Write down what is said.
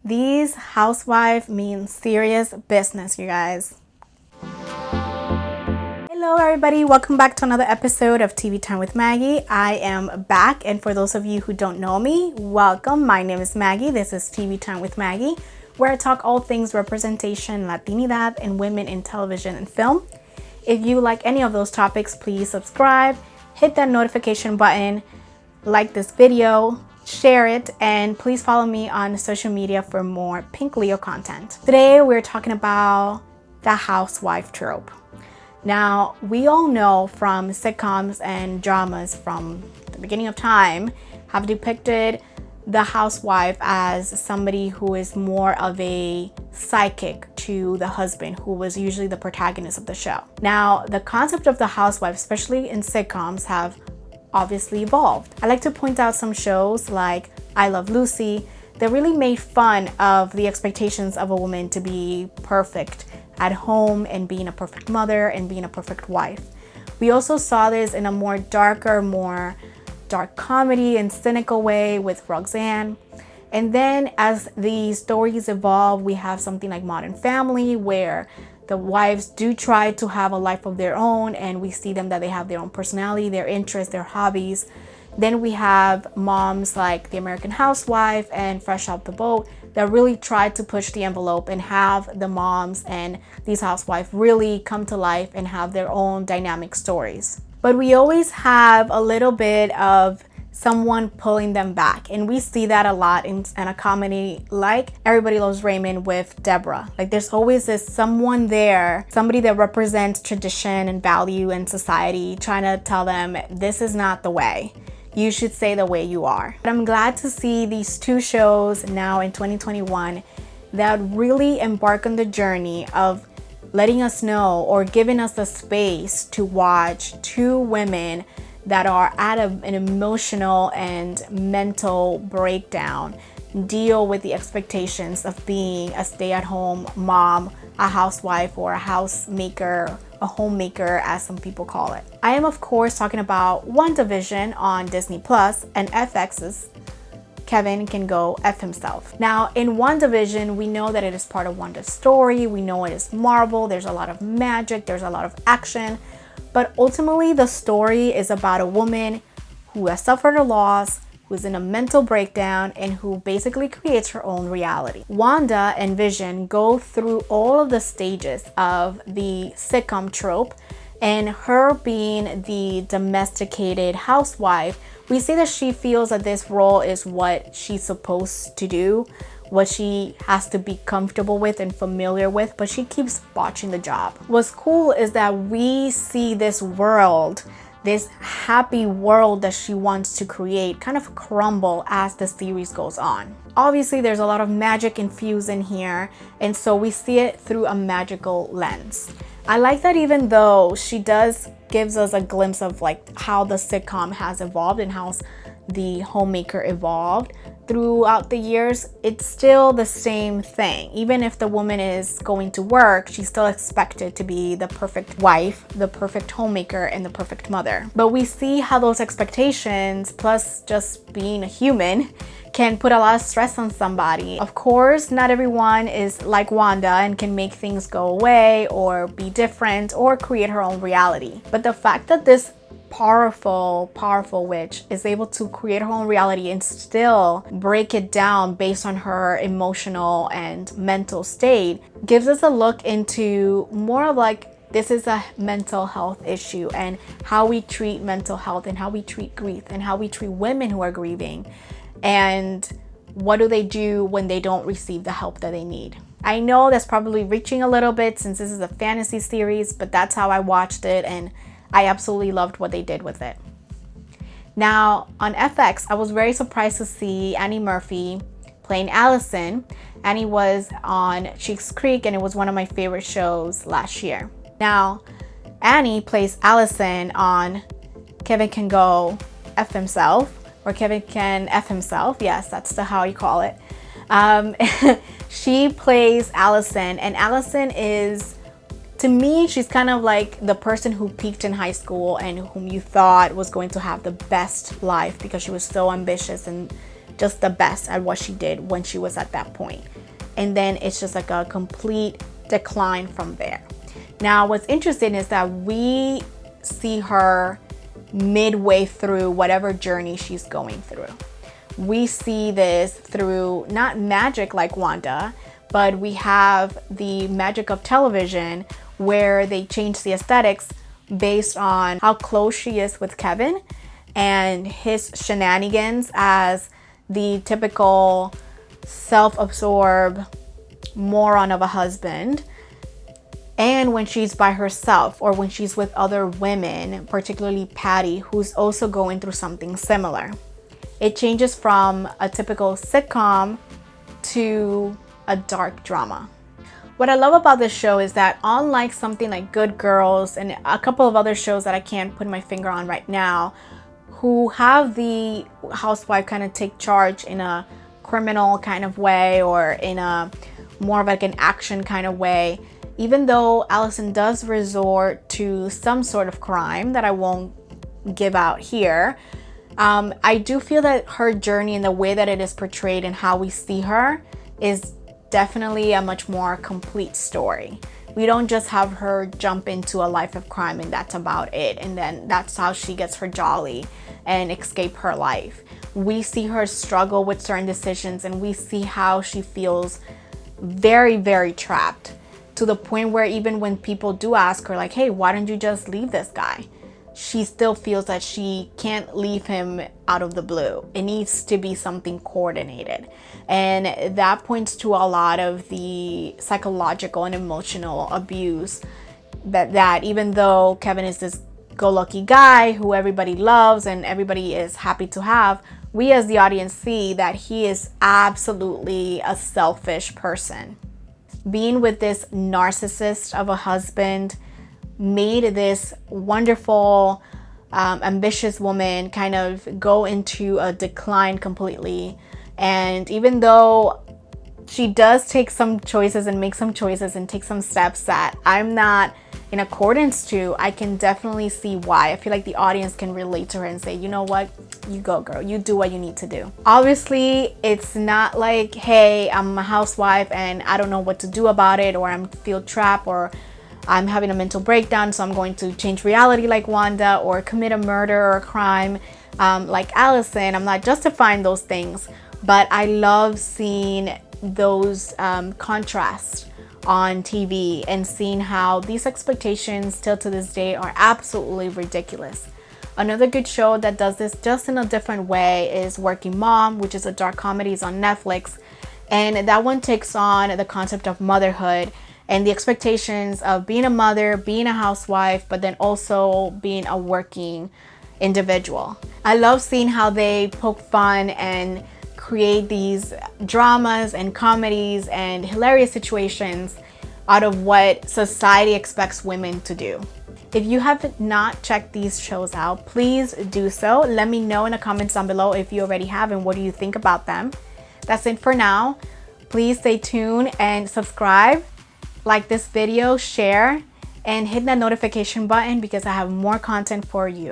These housewife mean serious business, you guys. Hello everybody, welcome back to another episode of TV Time with Maggie. I am back, and for those of you who don't know me, welcome. My name is Maggie. This is TV Time with Maggie, where I talk all things representation, Latinidad, and women in television and film. If you like any of those topics, please subscribe, hit that notification button, like this video, share it, and please follow me on social media for more PinkLeo content. Today we're talking about the housewife trope. Now, we all know from sitcoms and dramas from the beginning of time have depicted the housewife as somebody who is more of a sidekick to the husband, who was usually the protagonist of the show. Now, the concept of the housewife, especially in sitcoms, have obviously evolved. I like to point out some shows like I Love Lucy that really made fun of the expectations of a woman to be perfect at home and being a perfect mother and being a perfect wife. We also saw this in a more dark comedy and cynical way with Roseanne. And then as the stories evolve, we have something like Modern Family, where the wives do try to have a life of their own, and we see them that they have their own personality, their interests, their hobbies. Then we have moms like The American Housewife and Fresh Off the Boat that really try to push the envelope and have the moms and these housewives really come to life and have their own dynamic stories. But we always have a little bit of someone pulling them back, and we see that a lot in a comedy like Everybody Loves Raymond with Deborah. Like, there's always this someone there, somebody that represents tradition and value in society, trying to tell them this is not the way. You should stay the way you are. But I'm glad to see these two shows now in 2021 that really embark on the journey of letting us know or giving us the space to watch two women that are at an emotional and mental breakdown deal with the expectations of being a stay-at-home mom, a housewife, or a housemaker, a homemaker, as some people call it. I am, of course, talking about Wandavision on Disney Plus and FX's Kevin Can Go F Himself. Now, in Wandavision, we know that it is part of Wanda's story. We know it is Marvel. There's a lot of magic. There's a lot of action. But ultimately, the story is about a woman who has suffered a loss, who's in a mental breakdown, and who basically creates her own reality. Wanda and Vision go through all of the stages of the sitcom trope, and her being the domesticated housewife, we see that she feels that this role is what she's supposed to do, what she has to be comfortable with and familiar with, but she keeps botching the job. What's cool is that we see this world, this happy world that she wants to create, kind of crumble as the series goes on. Obviously, there's a lot of magic infused in here, and so we see it through a magical lens. I like that even though she gives us a glimpse of like how the sitcom has evolved and how the homemaker evolved throughout the years, it's still the same thing. Even if the woman is going to work, she's still expected to be the perfect wife, the perfect homemaker, and the perfect mother. But we see how those expectations, plus just being a human, can put a lot of stress on somebody. Of course, not everyone is like Wanda and can make things go away or be different or create her own reality. But the fact that this powerful witch is able to create her own reality and still break it down based on her emotional and mental state gives us a look into more of like, this is a mental health issue, and how we treat mental health and how we treat grief and how we treat women who are grieving, and what do they do when they don't receive the help that they need. I know that's probably reaching a little bit since this is a fantasy series, but that's how I watched it, and I absolutely loved what they did with it. Now, on FX, I was very surprised to see Annie Murphy playing Allison. Annie was on Schitt's Creek, and it was one of my favorite shows last year. Now, Annie plays Allison on Kevin Can Go F Himself, or Kevin Can F Himself. Yes, that's how you call it. She plays Allison, and Allison is, to me, she's kind of like the person who peaked in high school and whom you thought was going to have the best life because she was so ambitious and just the best at what she did when she was at that point. And then it's just like a complete decline from there. Now, what's interesting is that we see her midway through whatever journey she's going through. We see this through not magic like Wanda, but we have the magic of television where they change the aesthetics based on how close she is with Kevin and his shenanigans as the typical self-absorbed moron of a husband, and when she's by herself or when she's with other women, particularly Patty, who's also going through something similar. It changes from a typical sitcom to a dark drama. What I love about this show is that unlike something like Good Girls and a couple of other shows that I can't put my finger on right now, who have the housewife kind of take charge in a criminal kind of way or in a more of like an action kind of way, even though Allison does resort to some sort of crime that I won't give out here, I do feel that her journey and the way that it is portrayed and how we see her is definitely a much more complete story. We don't just have her jump into a life of crime and that's about it, and then that's how she gets her jolly and escape her life. We see her struggle with certain decisions, and we see how she feels very, very trapped, to the point where even when people do ask her like, hey, why don't you just leave this guy? She still feels that she can't leave him out of the blue. It needs to be something coordinated. And that points to a lot of the psychological and emotional abuse that even though Kevin is this go-lucky guy who everybody loves and everybody is happy to have, we as the audience see that he is absolutely a selfish person. Being with this narcissist of a husband made this wonderful, ambitious woman kind of go into a decline completely. And even though she does take some choices and make some choices and take some steps that I'm not in accordance to, I can definitely see why. I feel like the audience can relate to her and say, you know what, you go girl, you do what you need to do. Obviously, it's not like, hey, I'm a housewife and I don't know what to do about it, or I feel trapped, or I'm having a mental breakdown, so I'm going to change reality like Wanda, or commit a murder or a crime like Allison. I'm not justifying those things, but I love seeing those contrasts on TV and seeing how these expectations still to this day are absolutely ridiculous. Another good show that does this just in a different way is Working Mom, which is a dark comedy. It's on Netflix, and that one takes on the concept of motherhood and the expectations of being a mother, being a housewife, but then also being a working individual. I love seeing how they poke fun and create these dramas and comedies and hilarious situations out of what society expects women to do. If you have not checked these shows out, please do so. Let me know in the comments down below if you already have and what do you think about them. That's it for now. Please stay tuned and subscribe, like this video, share, and hit that notification button because I have more content for you.